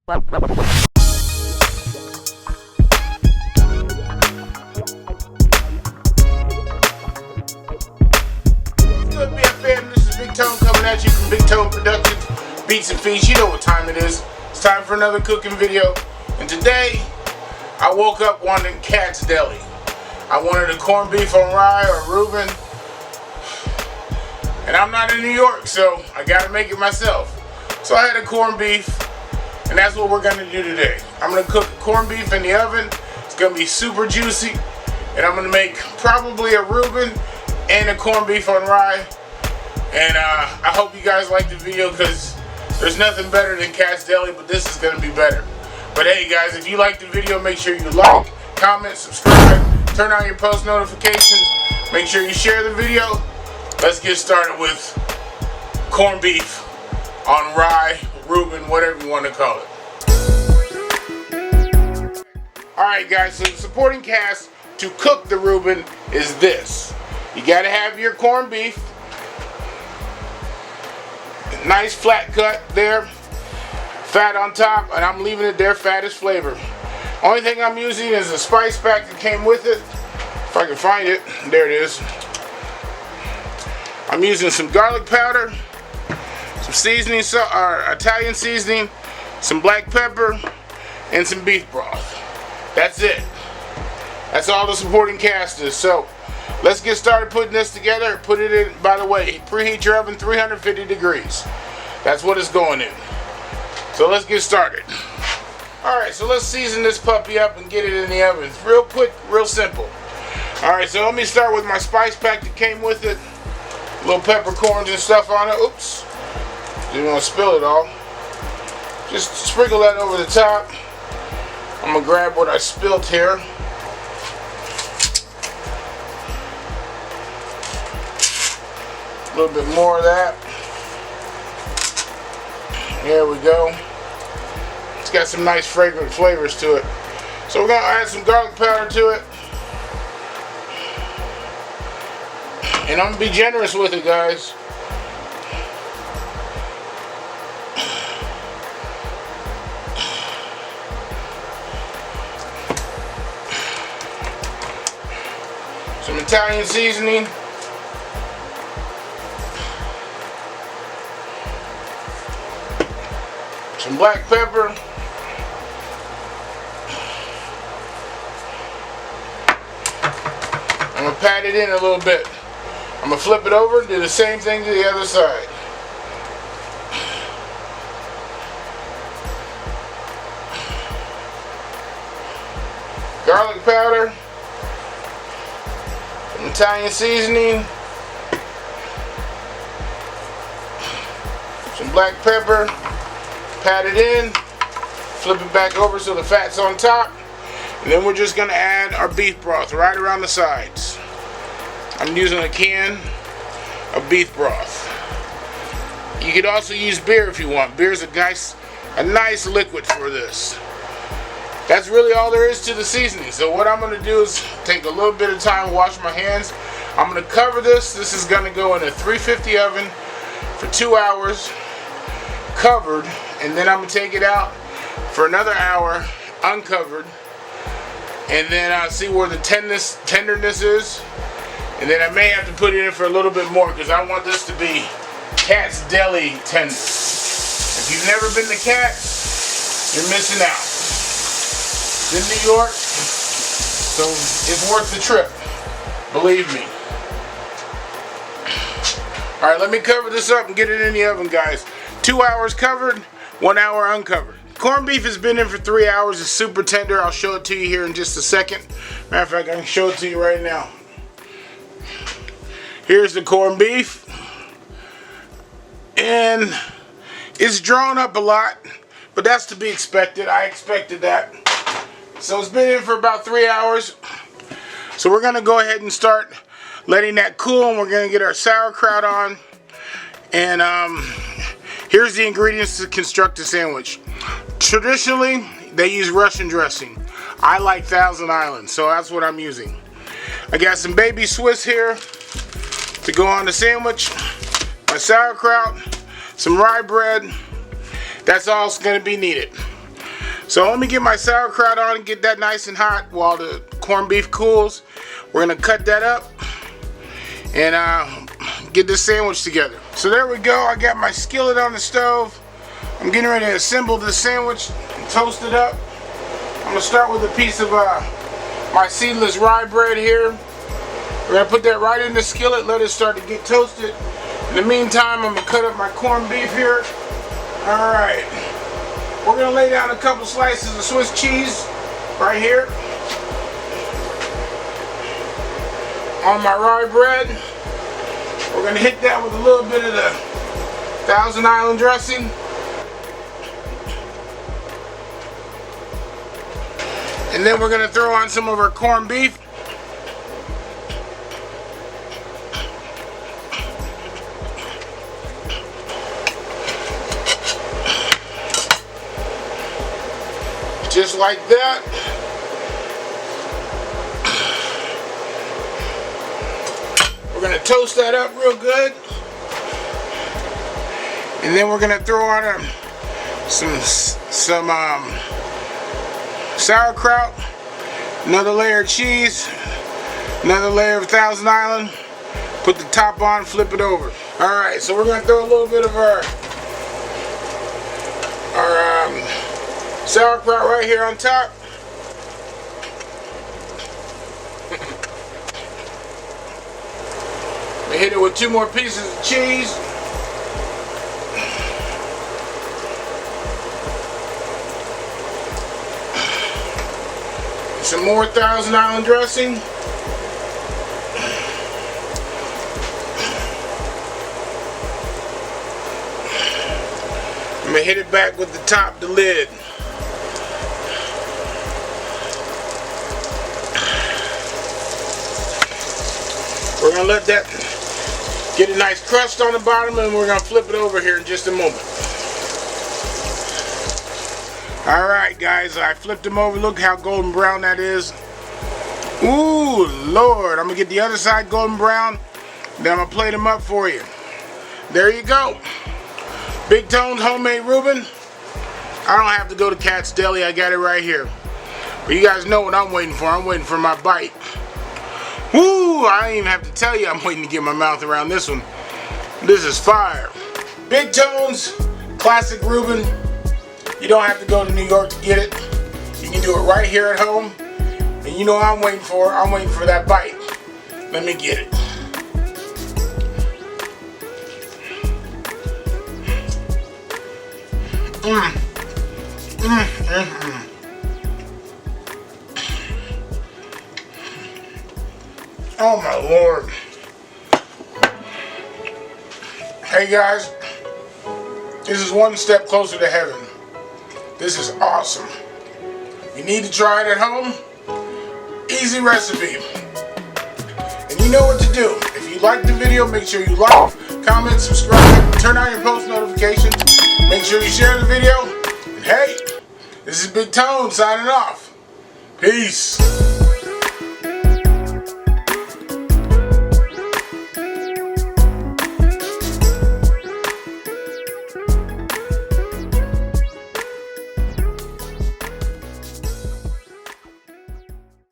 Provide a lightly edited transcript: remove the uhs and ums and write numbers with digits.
Good BFM, this is Big Tone coming at you from Big Tone Productions, Beats and Feeds. You know what time it is. It's time for another cooking video. And today, I woke up wanting Cat's Deli. I wanted a corned beef on rye or Reuben. And I'm not in New York, so I gotta make it myself. So I had a corned beef, and that's what we're gonna do today. I'm gonna cook corned beef in the oven. It's gonna be super juicy. And I'm gonna make probably a Reuben and a corned beef on rye. And I hope you guys like the video, because there's nothing better than Cat's Deli, but this is gonna be better. But hey guys, if you like the video, make sure you like, comment, subscribe, turn on your post notifications, make sure you share the video. Let's get started with corned beef on rye, Reuben, whatever you want to call it. Alright guys, so the supporting cast to cook the Reuben is this. You gotta have your corned beef. Nice flat cut there. Fat on top, and I'm leaving it there, fat as flavor. Only thing I'm using is a spice pack that came with it. If I can find it. There it is. I'm using some garlic powder, some seasoning, Italian seasoning, some black pepper, and some beef broth. That's it. That's all the supporting cast is. So let's get started putting this together. Put it in, by the way, preheat your oven 350 degrees. That's what it's going in. So let's get started. Alright, so let's season this puppy up and get it in the oven. It's real quick, real simple. Alright, so let me start with my spice pack that came with it. Little peppercorns and stuff on it. Oops. Didn't want to spill it all. Just sprinkle that over the top. I'm going to grab what I spilled here. A little bit more of that. There we go. It's got some nice fragrant flavors to it. So we're going to add some garlic powder to it. And I'm going to be generous with it, guys. Some Italian seasoning. Some black pepper. I'm going to pat it in a little bit. I'm going to flip it over and do the same thing to the other side. Garlic powder. Some Italian seasoning. Some black pepper. Pat it in, flip it back over so the fat's on top, and then we're just going to add our beef broth right around the sides. I'm using a can of beef broth. You could also use beer if you want. Beer is a nice liquid for this. That's really all there is to the seasoning. So what I'm going to do is take a little bit of time, wash my hands. I'm going to cover this. This is going to go in a 350 oven for 2 hours, covered. And then I'm going to take it out for another hour, uncovered. And then I'll see where the tenderness is. And then I may have to put it in for a little bit more, because I want this to be Cat's Deli tender. If you've never been to Cat's, you're missing out. It's in New York, so it's worth the trip. Believe me. Alright, let me cover this up and get it in the oven, guys. 2 hours covered, 1 hour uncovered. Corned beef has been in for 3 hours. It's super tender. I'll show it to you here in just a second. Matter of fact, I can show it to you right now. Here's the corned beef. And it's drawn up a lot, but that's to be expected. I expected that. So it's been in for about 3 hours. So we're going to go ahead and start letting that cool, and we're going to get our sauerkraut on. And here's the ingredients to construct a sandwich. Traditionally, they use Russian dressing. I like Thousand Island, so that's what I'm using. I got some baby Swiss here to go on the sandwich. My sauerkraut, some rye bread. That's all that's going to be needed. So let me get my sauerkraut on and get that nice and hot while the corned beef cools. We're gonna cut that up and get this sandwich together. So there we go. I got my skillet on the stove. I'm getting ready to assemble this sandwich and toast it up. I'm gonna start with a piece of my seedless rye bread here. We're gonna put that right in the skillet, let it start to get toasted. In the meantime, I'm gonna cut up my corned beef here. All right. We're gonna lay down a couple slices of Swiss cheese right here on my rye bread. We're gonna hit that with a little bit of the Thousand Island dressing. And then we're gonna throw on some of our corned beef. Just like that. We're gonna toast that up real good. And then we're gonna throw on some sauerkraut, another layer of cheese, another layer of Thousand Island, put the top on, flip it over. Alright, so we're gonna throw a little bit of our sauerkraut right here on top. We hit it with 2 more pieces of cheese. Some more Thousand Island dressing. I'm gonna hit it back with the top, the lid. We're gonna let that get a nice crust on the bottom, and we're gonna flip it over here in just a moment. Alright guys, I flipped them over. Look how golden brown that is. Ooh, Lord. I'm gonna get the other side golden brown, then I'm gonna plate them up for you. There you go. Big Tone's homemade Reuben. I don't have to go to Cat's Deli, I got it right here. But you guys know what I'm waiting for. I'm waiting for my bite. Woo! I ain't even have to tell you I'm waiting to get my mouth around this one. This is fire. Big Tone's classic Reuben. You don't have to go to New York to get it. You can do it right here at home. And you know what I'm waiting for? I'm waiting for that bite. Let me get it. Oh my Lord. Hey guys, this is one step closer to heaven. This is awesome. You need to try it at home. Easy recipe. And you know what to do. If you like the video, make sure you like, comment, subscribe, turn on your post notifications. Make sure you share the video. And hey, this is Big Tone signing off. Peace.